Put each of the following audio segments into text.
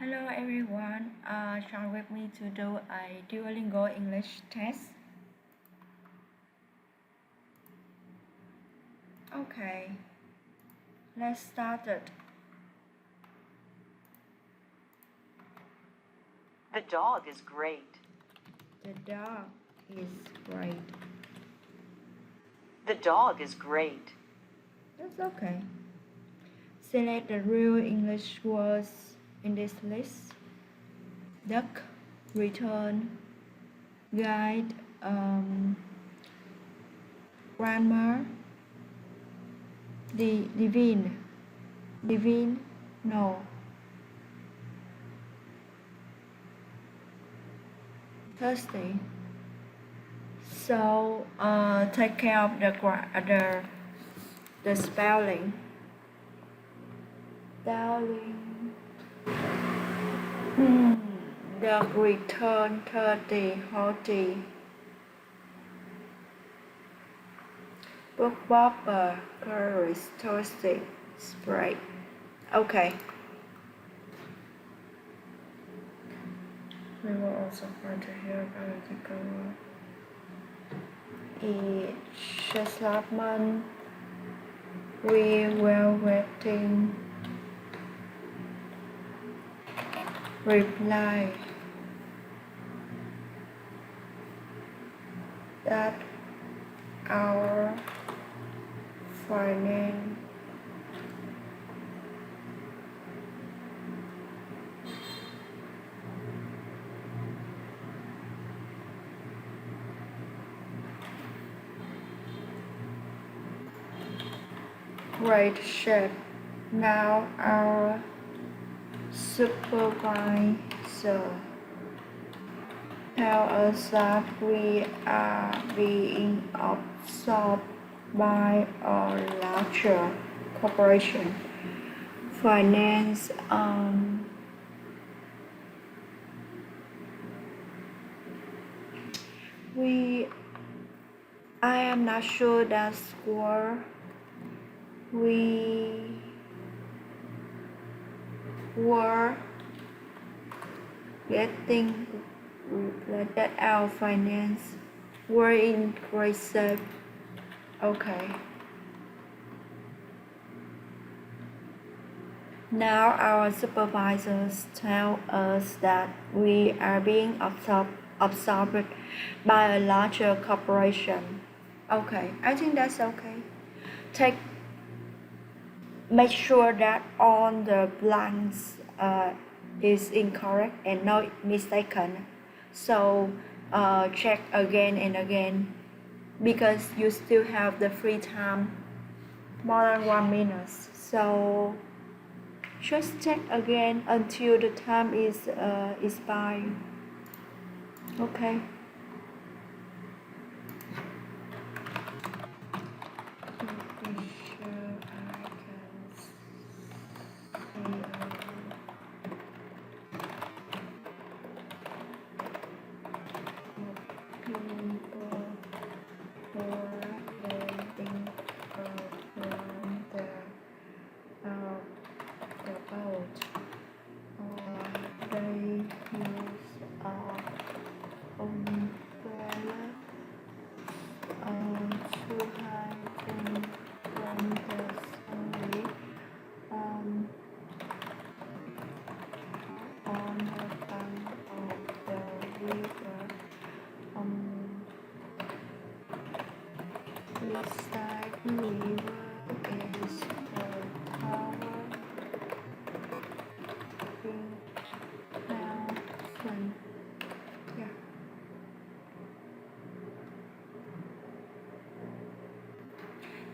Hello everyone, join with me to do a Duolingo English test. Okay, let's start it. The dog is great. The dog is great. The dog is great. That's okay. Select the real English words in this list. Duck, return, guide, grandma, divine, no. Thursday. So take care of the spelling. Darling. The return 30 40. Book bopper Paris Thursday spray. Okay. We will also find to hear political each development. We were waiting. Reply that our finance great shape. Now our supervisor tell us that we are being absorbed by a larger corporation. Finance I am not sure that score we were getting that our finance were in great shape. Okay. Now our supervisors tell us that we are being absorbed by a larger corporation. Okay, I think that's okay. Make sure that all the blanks is incorrect and not mistaken. So check again and again because you still have the free time more than 1 minute. So just check again until the time is expired. Okay. Pretty sure I can see people who are waiting from the boat. They use umbrella to hide them from the sun on the bank of the river. Beside the river is the tower mountain. Yeah.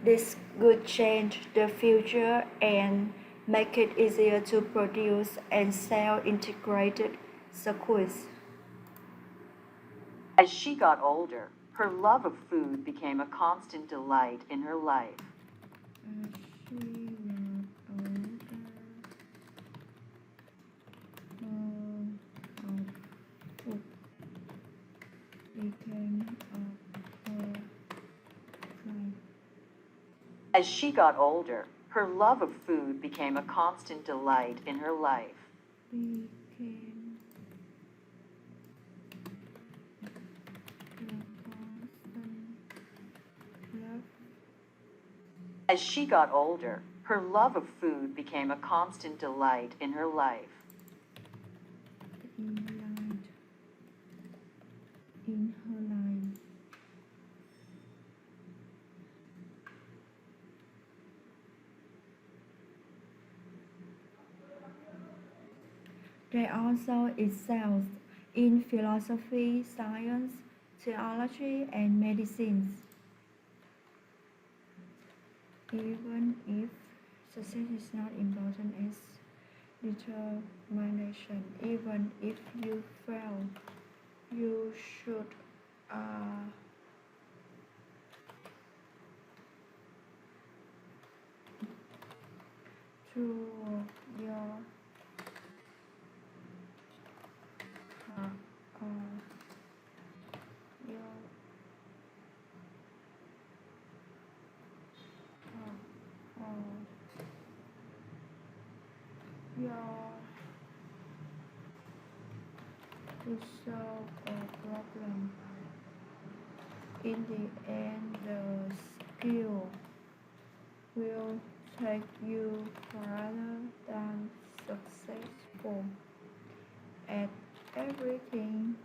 This could change the future and make it easier to produce and sell integrated circuits. As she got older, her love of food became a constant delight in her life. As she got older, her love of food became a constant delight in her life. became the constant love As she got older, her love of food became a constant delight in her life. in light in her life. They also excelled in philosophy, science, theology, and medicine. Even if success is not important as determination, even if you fail, you should to your heart your heart your to solve a problem. In the end, the skill will take you further than successful at everything.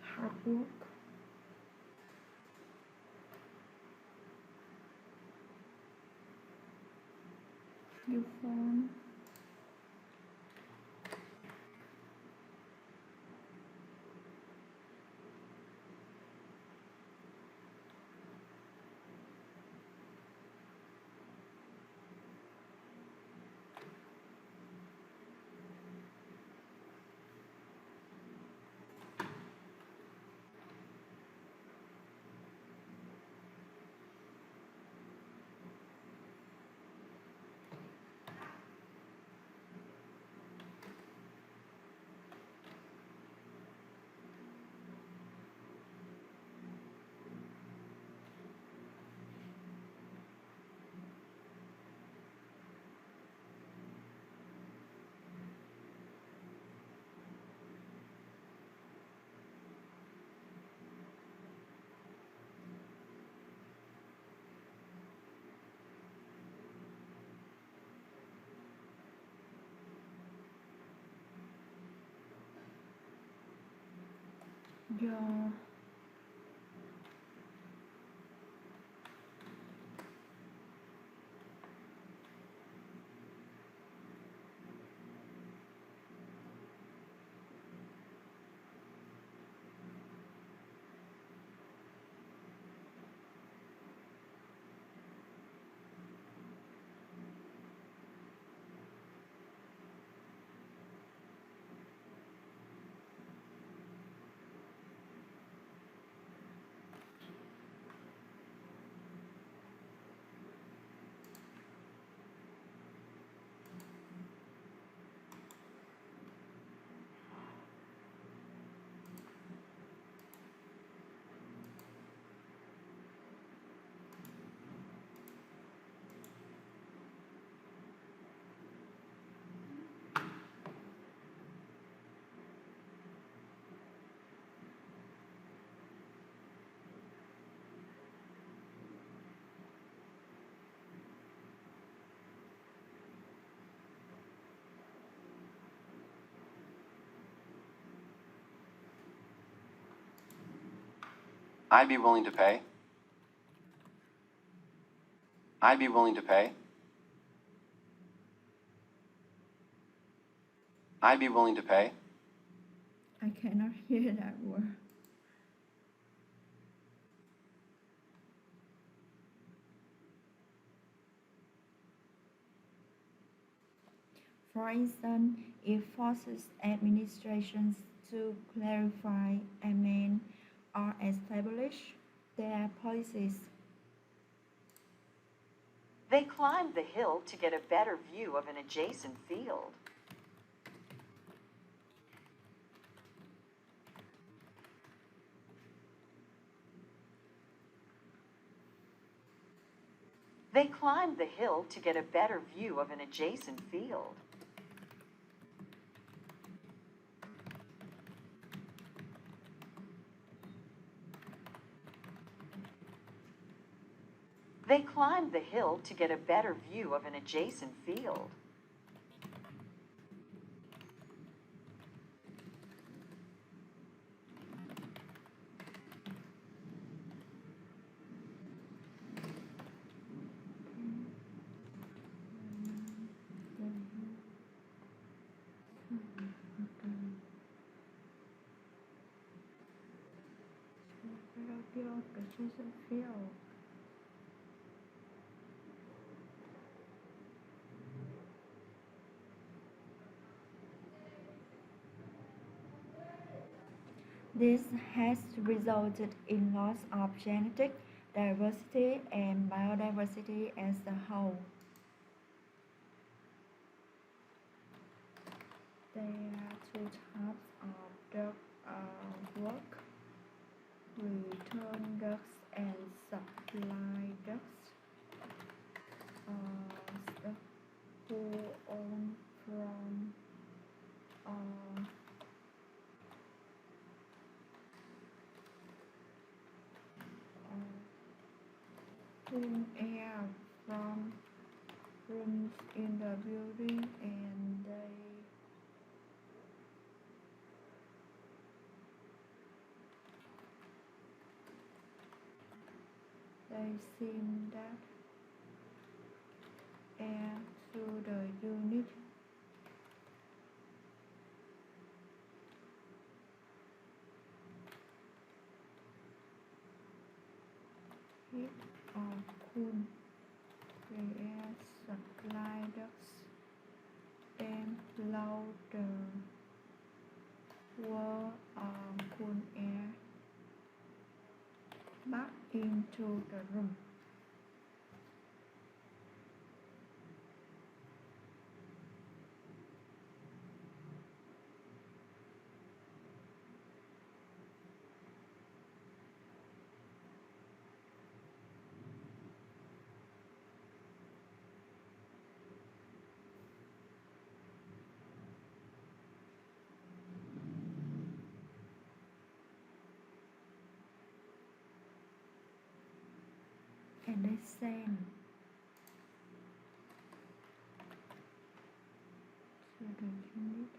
Hard work. You found your I'd be willing to pay. I'd be willing to pay. I'd be willing to pay. I cannot hear that word. For instance, it forces administrations to clarify, amend, or establish their policies. They climbed the hill to get a better view of an adjacent field. They climbed the hill to get a better view of an adjacent field. They climbed the hill to get a better view of an adjacent field. This has resulted in loss of genetic diversity and biodiversity as a whole. There are two types of duck work: return ducks and supply ducks. Ducks who own from clean air from rooms in the building, and they seem that air through the unit. Heat or cool the air supply ducts, then blow the warm or cool air back into the room. And they send to the unit.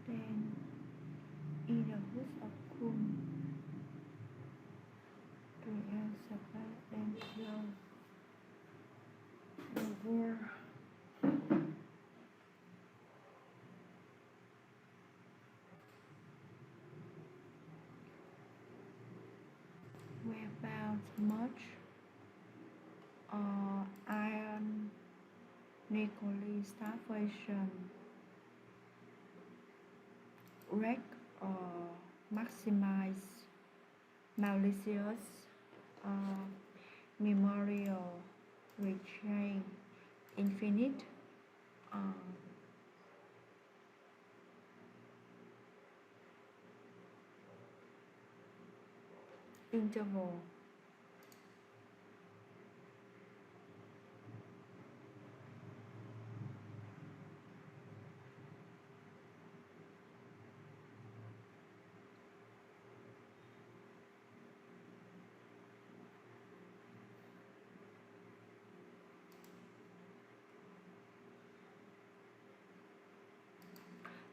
Then in the hood of cool the air supply, then flow the wall. Without much iron nickel starvation, wreck or maximize malicious memorial rechain infinite interval.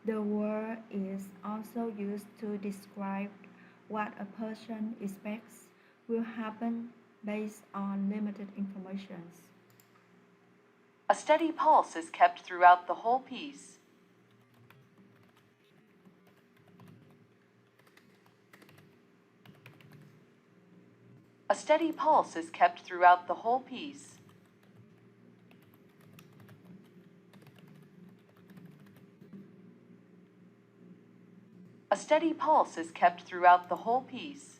The word is also used to describe what a person expects will happen based on limited information. A steady pulse is kept throughout the whole piece. A steady pulse is kept throughout the whole piece. A steady pulse is kept throughout the whole piece.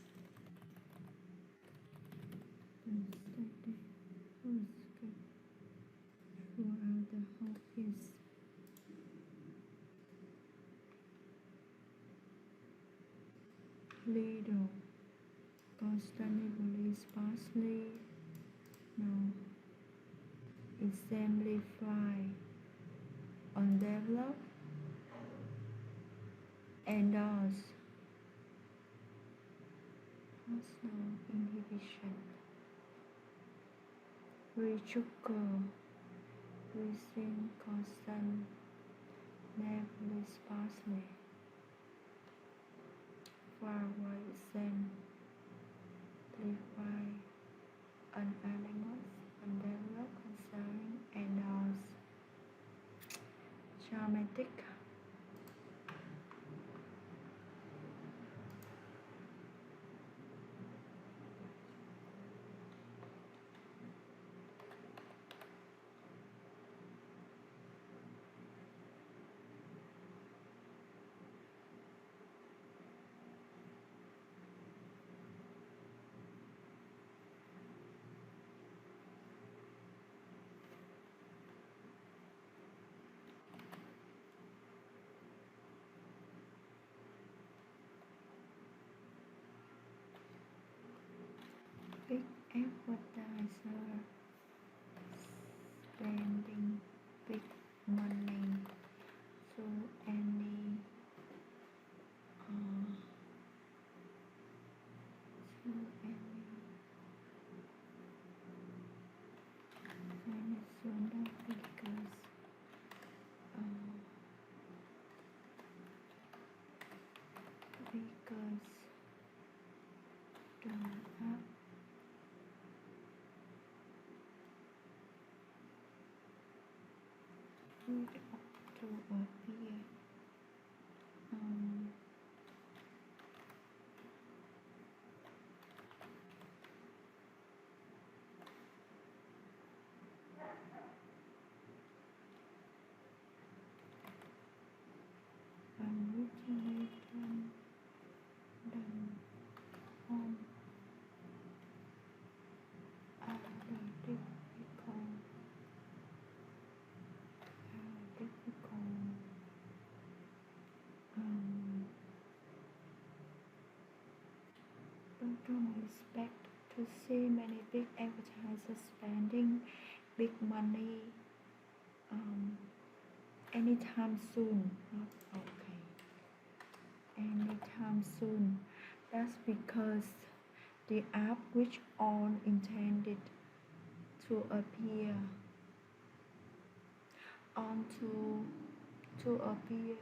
Throughout the whole piece. Lido. Constantly, sparsely. No. Exemplify. Undeveloped. Endorse. Personal inhibition. Resugar. Within constant. Never sparsely. Forward exemplify. Unanimous. Undeveloped. Concerning. Endorse. Dramatic. Big advertiser spending big money to any uh, to any Venezuela uh, because the app would to appear um, unwritten than home are the difficult um, don't expect to see many big advertisers spending big money um, anytime soon. Okay, anytime soon. That's because the app which on intended to appear on to appear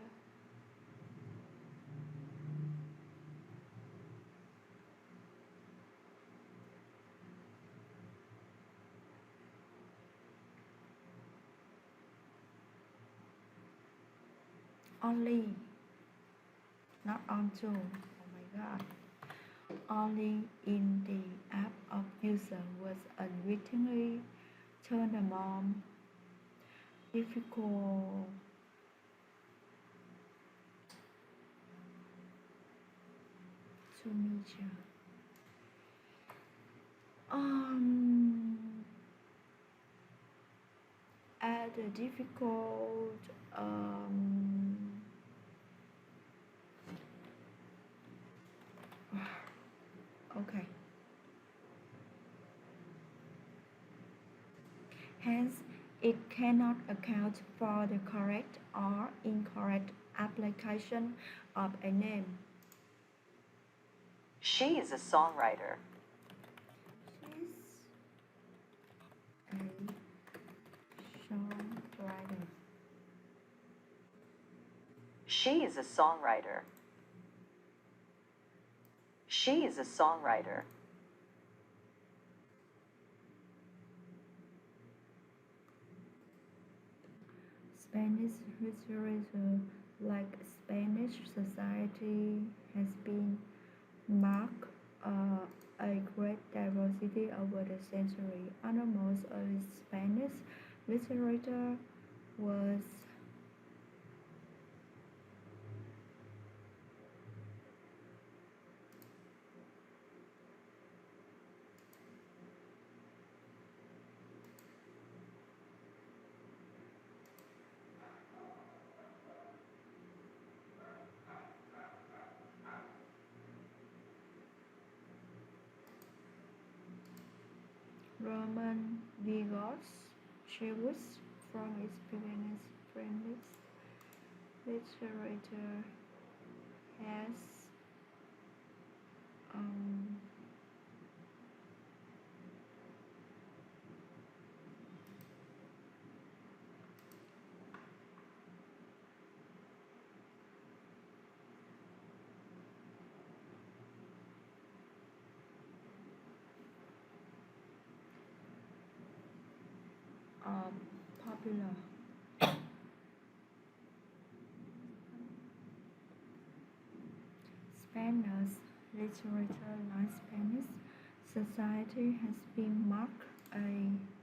only, not onto. Oh my god. Only in the app of user was unwittingly turned on difficult to measure. Um, at a difficult okay. Hence, it cannot account for the correct or incorrect application of a name. She is a songwriter. She's a songwriter. She is a songwriter. She is a songwriter. Spanish literature, like Spanish society, has been marked a great diversity over the century. Almost early Spanish literature was Roman Vigos Chewis from experience French literature has um, popular Spanish literature like Spanish society has been marked a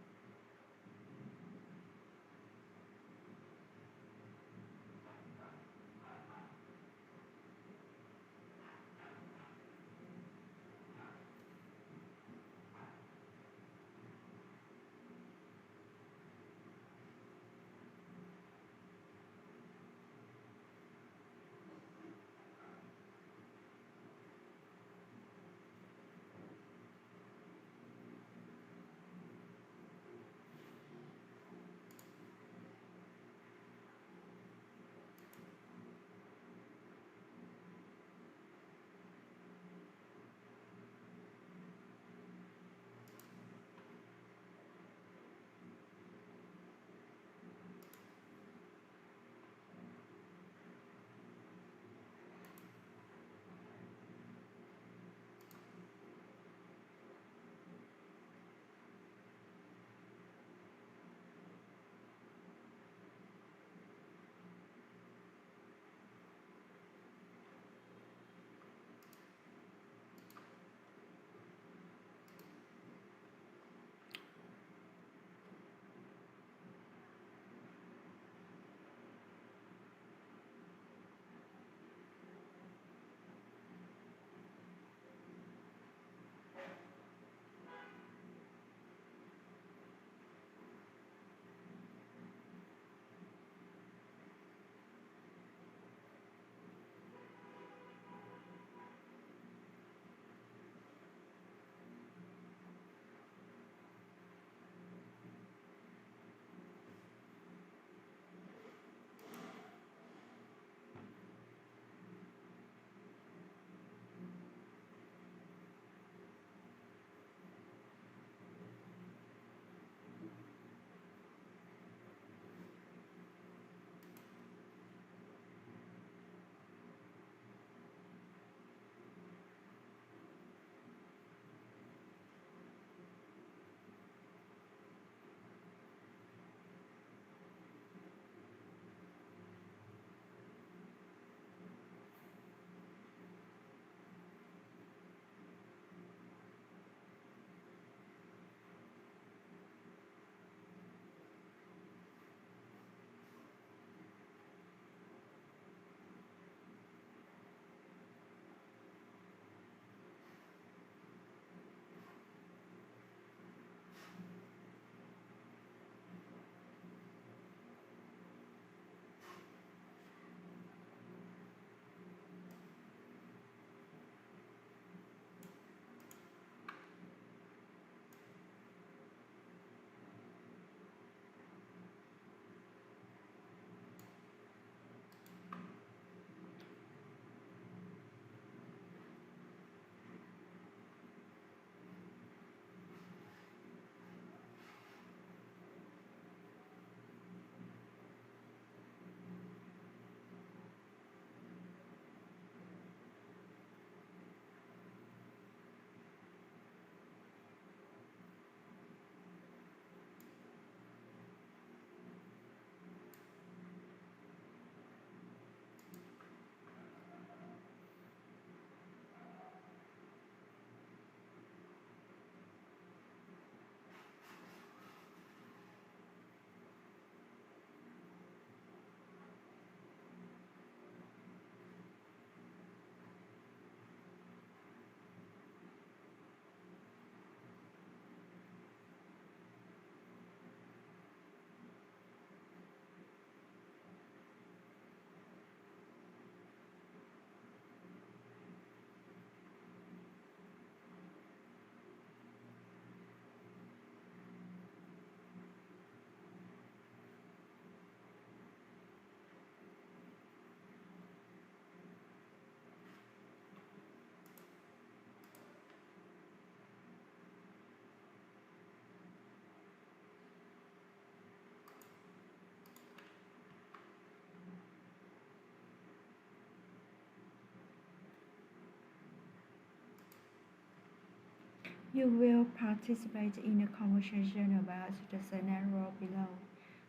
You will participate in a conversation about the scenario below.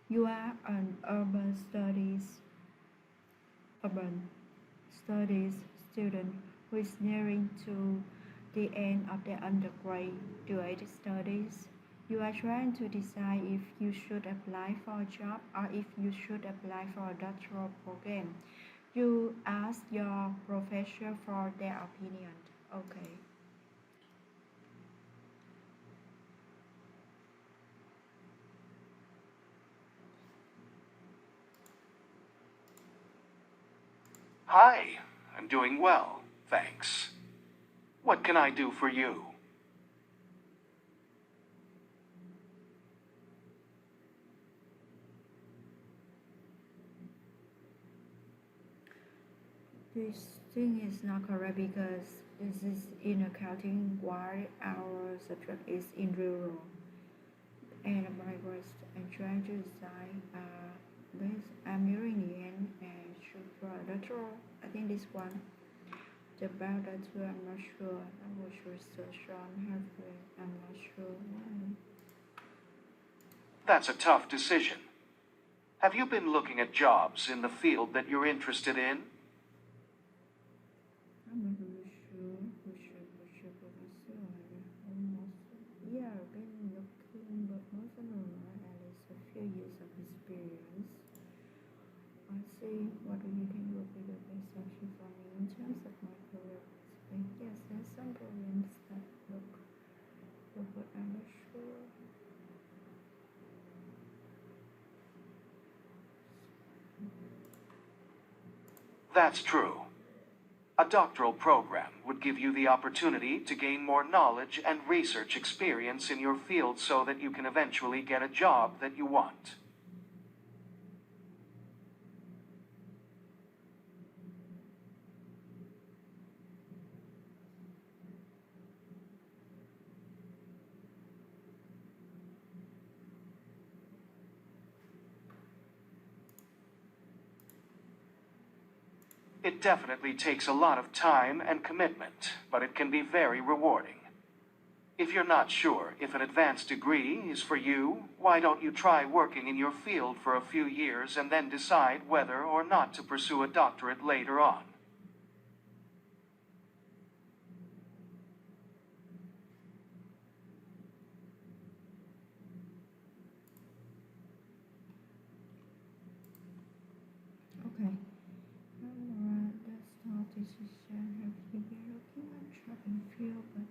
You are an urban studies student who is nearing to the end of their undergraduate studies. You are trying to decide if you should apply for a job or if you should apply for a doctoral program. You ask your professor for their opinion. Okay. Hi, I'm doing well, thanks. What can I do for you? This thing is not correct because this is in accounting while our subject is in rural. And my request and trying to decide this I'm nearing the end and should for a doctoral. I think this one. The about that too, I'm not sure. I was research on halfway. I'm not sure why. That's a tough decision. Have you been looking at jobs in the field that you're interested in? I'm not really sure. Almost. Yeah, I've been looking, but most of them are at least a few years of experience. I see. What do you think would be the best option for me in terms of my career? Yes, there's some programs that look good, but I'm not sure. That's true. A doctoral program would give you the opportunity to gain more knowledge and research experience in your field so that you can eventually get a job that you want. It definitely takes a lot of time and commitment, but it can be very rewarding. If you're not sure if an advanced degree is for you, why don't you try working in your field for a few years and then decide whether or not to pursue a doctorate later on? Okay. Alright, that's not decision. Have you been looking at job in field, but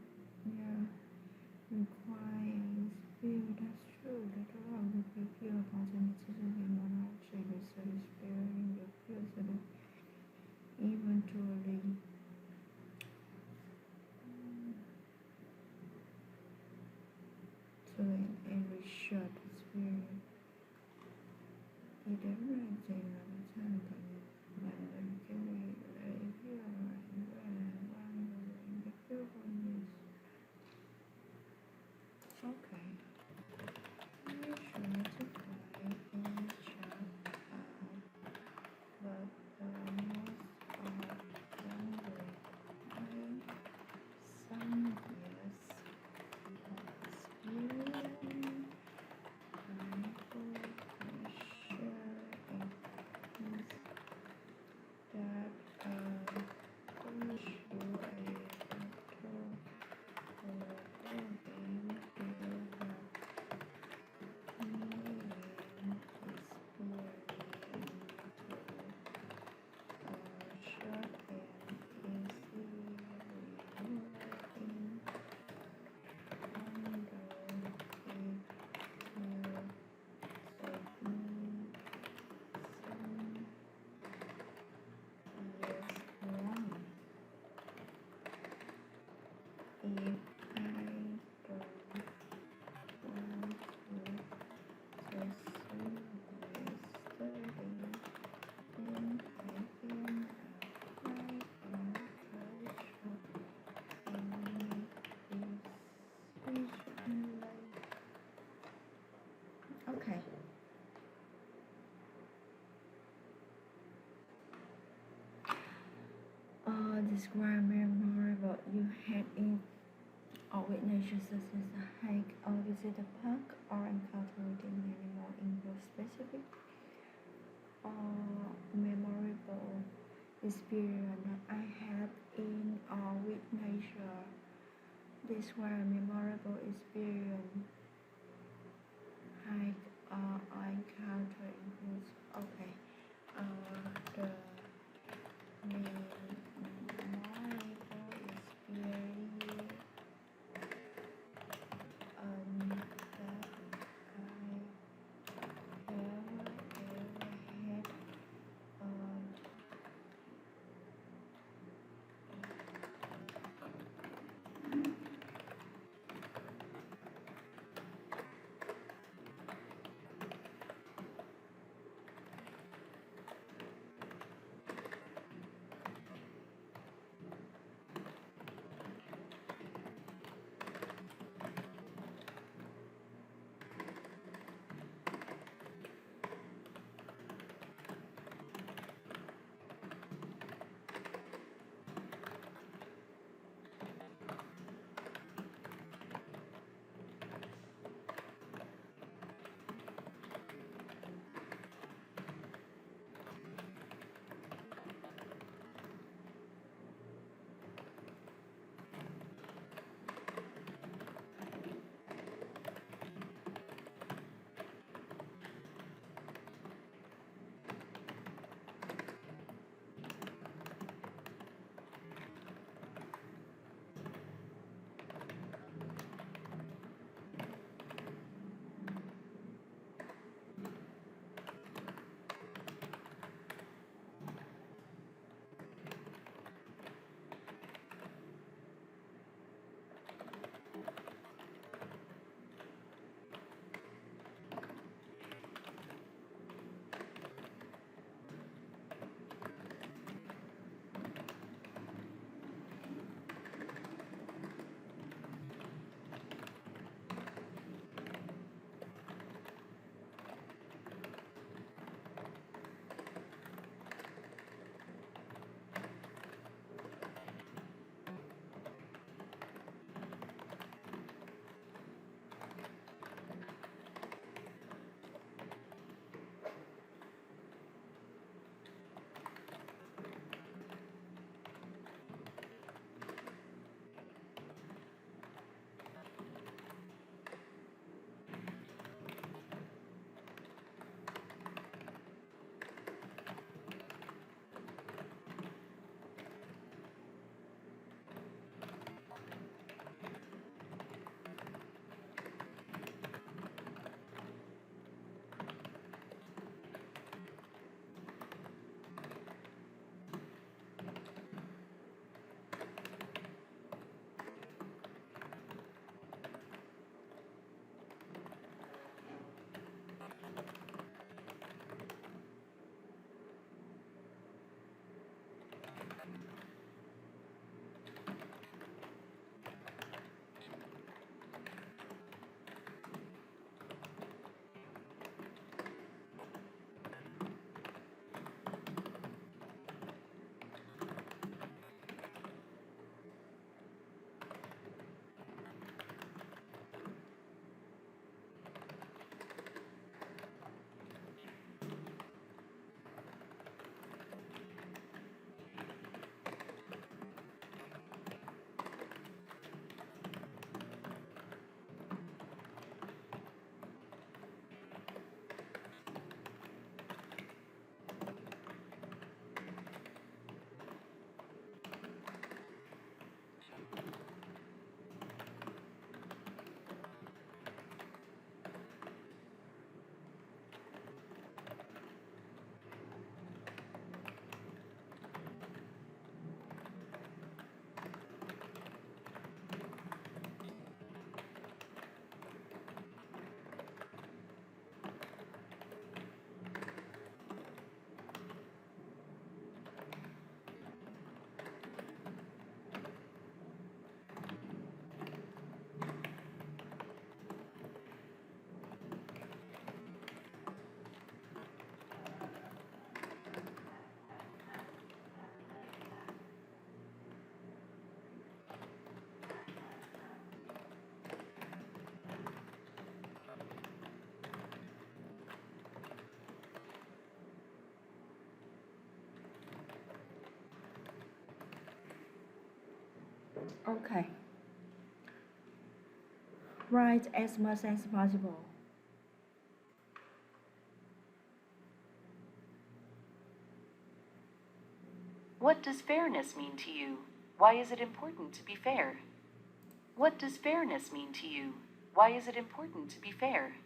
yeah, requires field. That's true. That allow will give you opportunity to gain more knowledge and research experience in your field so that eventually to an research experience. It definitely takes a lot of time, but then can we review and run in the field for this? Okay. Make sure to find any job but most of them require some years experience. Okay. Describe more about you had in. Oh, with nature such as a hike or visit a park or encounter with an animal in your specific or memorable experience I had in or with nature. This was a memorable experience. Hike or encounter includes okay. The memorable experience that I ever had. Okay. Write as much as possible. What does fairness mean to you? Why is it important to be fair? What does fairness mean to you? Why is it important to be fair?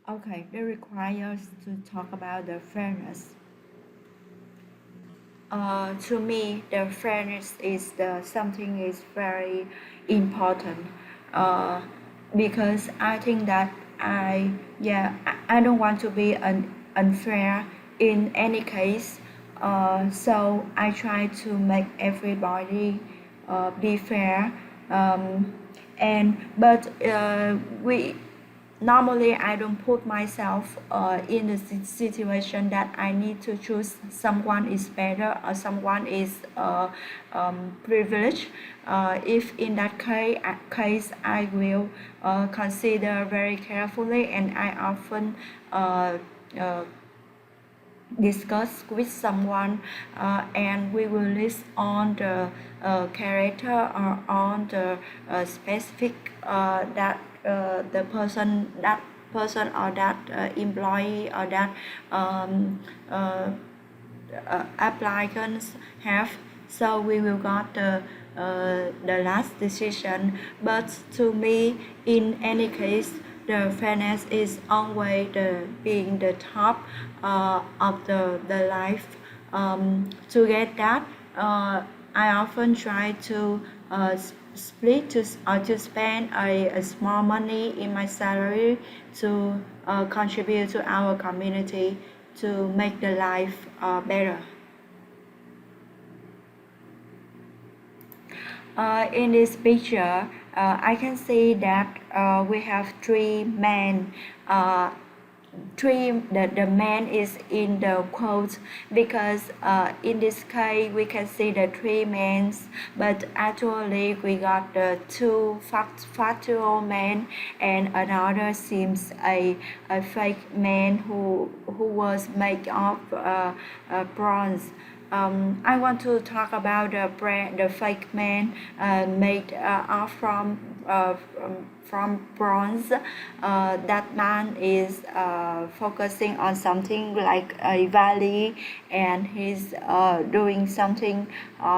Okay, they require us to talk about the fairness. To me, the fairness is the something is very important. Uh, because I think that I don't want to be unfair in any case. So I try to make everybody be fair. Um, but we normally I don't put myself in the situation that I need to choose someone is better or someone is privileged. If in that case I will consider very carefully, and I often uh, discuss with someone, and we will list on the character or on the specific that person or that employee or that um, uh, applicants have. So we will got the last decision. But to me, in any case, the fairness is always being the top of the life. To get that, I often try to split or to spend a small money in my salary to contribute to our community to make the life better. In this picture, I can see that we have three men. The man is in the quote because in this case we can see the three men, but actually we got the two factual men, and another seems a fake man who was made of bronze. I want to talk about the fake man made from bronze. That man is focusing on something like a valley, and he's doing something.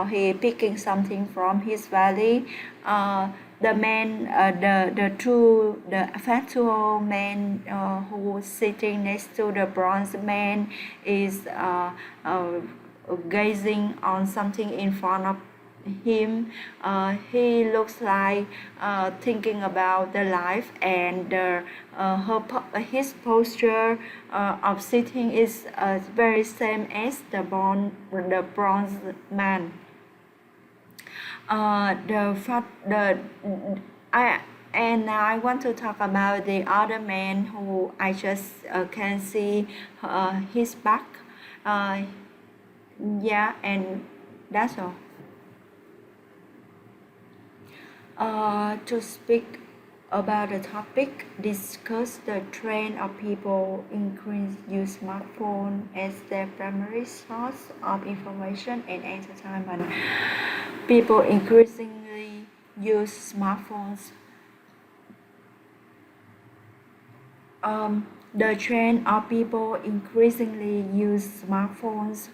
He picking something from his valley. The man, the factual man who is sitting next to the bronze man is gazing on something in front of him. He looks like thinking about the life, and his posture of sitting is very same as the bronze man. The I and now I want to talk about the other man who I just can see his back. Uh, yeah, and that's all. To speak about the topic, discuss the trend of people increase use smartphone as their primary source of information and entertainment. People increasingly use smartphones. The trend of people increasingly use smartphones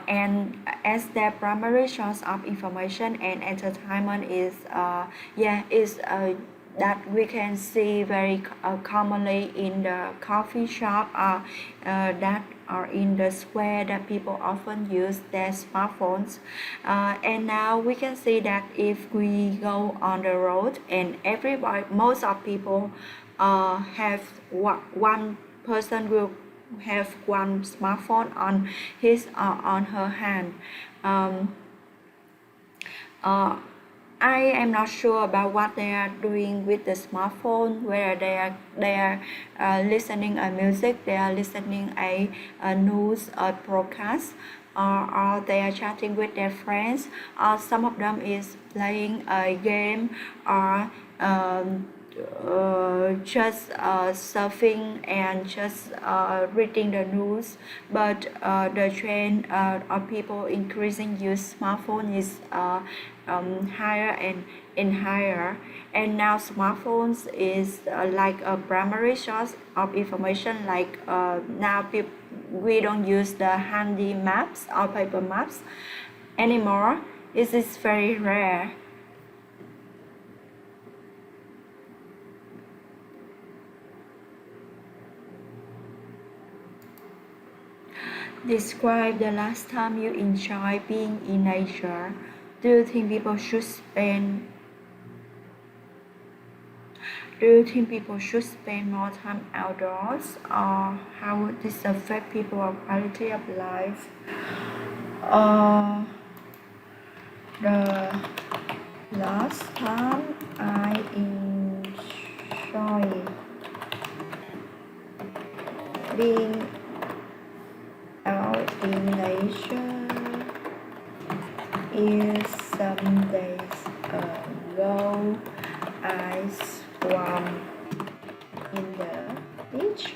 and as their primary source of information and entertainment is that we can see very commonly in the coffee shop that are in the square, that people often use their smartphones. And now we can see that if we go on the road, and everybody, most of people have one person will have one smartphone on his or on her hand. Um, uh, I am not sure about what they are doing with the smartphone, whether they are listening a music, they are listening a news or broadcast, or they are chatting with their friends, or some of them is playing a game, or just surfing and just reading the news, but the trend of people increasing use smartphone is higher and higher, and now smartphones is like a primary source of information. Like now we don't use the handy maps or paper maps anymore. This is very rare. Describe the last time you enjoyed being in nature. Do you think people should spend more time outdoors, or how would this affect people's quality of life? The last time I enjoyed being out in nature is some days ago. I swam in the beach.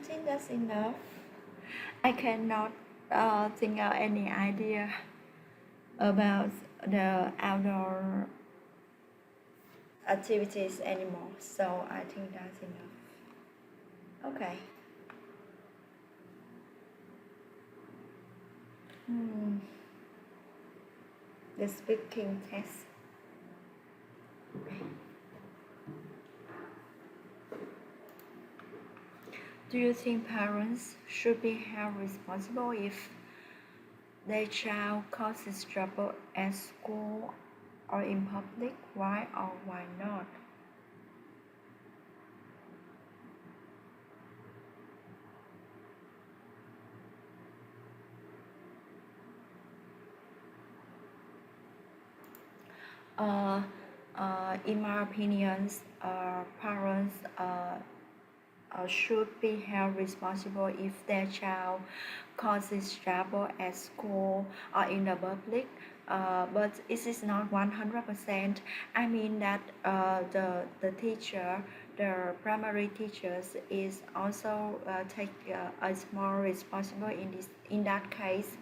think that's enough. I cannot think of any idea about the outdoor activities anymore, so I think that's enough. Okay. The speaking test. Do you think parents should be held responsible if their child causes trouble at school or in public? Why or why not? Uh, in my opinion, parents should be held responsible if their child causes trouble at school or in the public. But it is not 100%. I mean that the teacher, the primary teachers, is also take a small responsible in that case,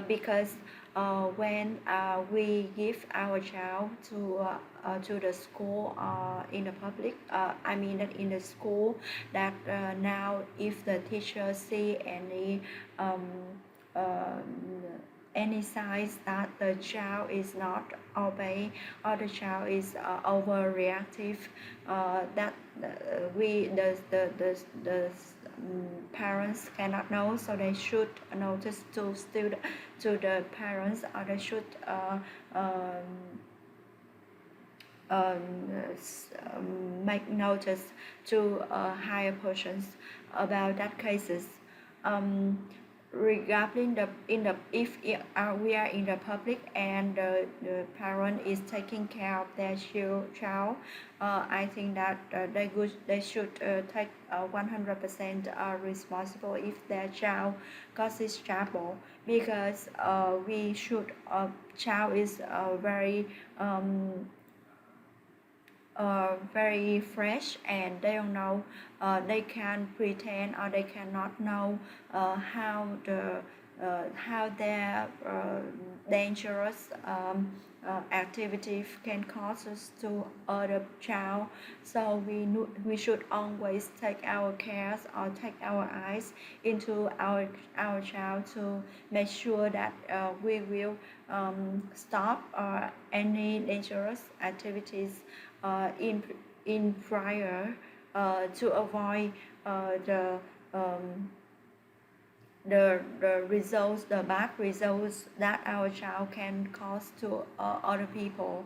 because when we give our child to the school in the public, I mean that in the school, that now if the teacher see um, uh, any signs that the child is not obeying or the child is overreactive, that we parents cannot know, so they should notice to the parents, or they should make notice to higher persons about that cases. Regarding if we are in the public and the parent is taking care of their child, I think that they should take 100% responsible if their child causes trouble, because we should child is very fresh, and they don't know, they can pretend or they cannot know how their dangerous activity can cause us to other child. So we should always take our cares or take our eyes into our child to make sure that we will stop any dangerous activities in prior, to avoid um, the results, the bad results that our child can cause to other people.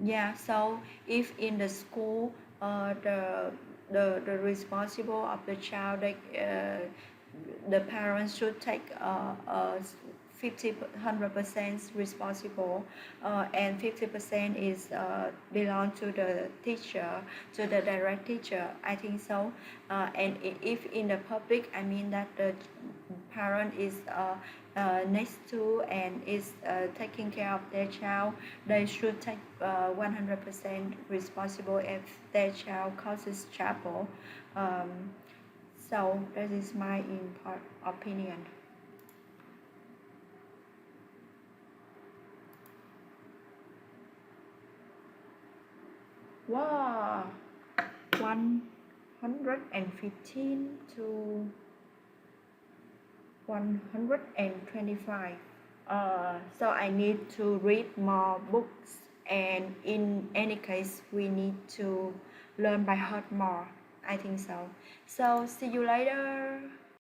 Yeah, so if in the school, the responsible of the child, the parents should take 100% responsible, and 50% is belong to the teacher, to the direct teacher. I think so. And if in the public, I mean that the parent is next to and is taking care of their child, they should take 100% responsible if their child causes trouble. So that is my opinion. Wow, 115 to 125. So I need to read more books, and in any case, we need to learn by heart more. I think so. So see you later.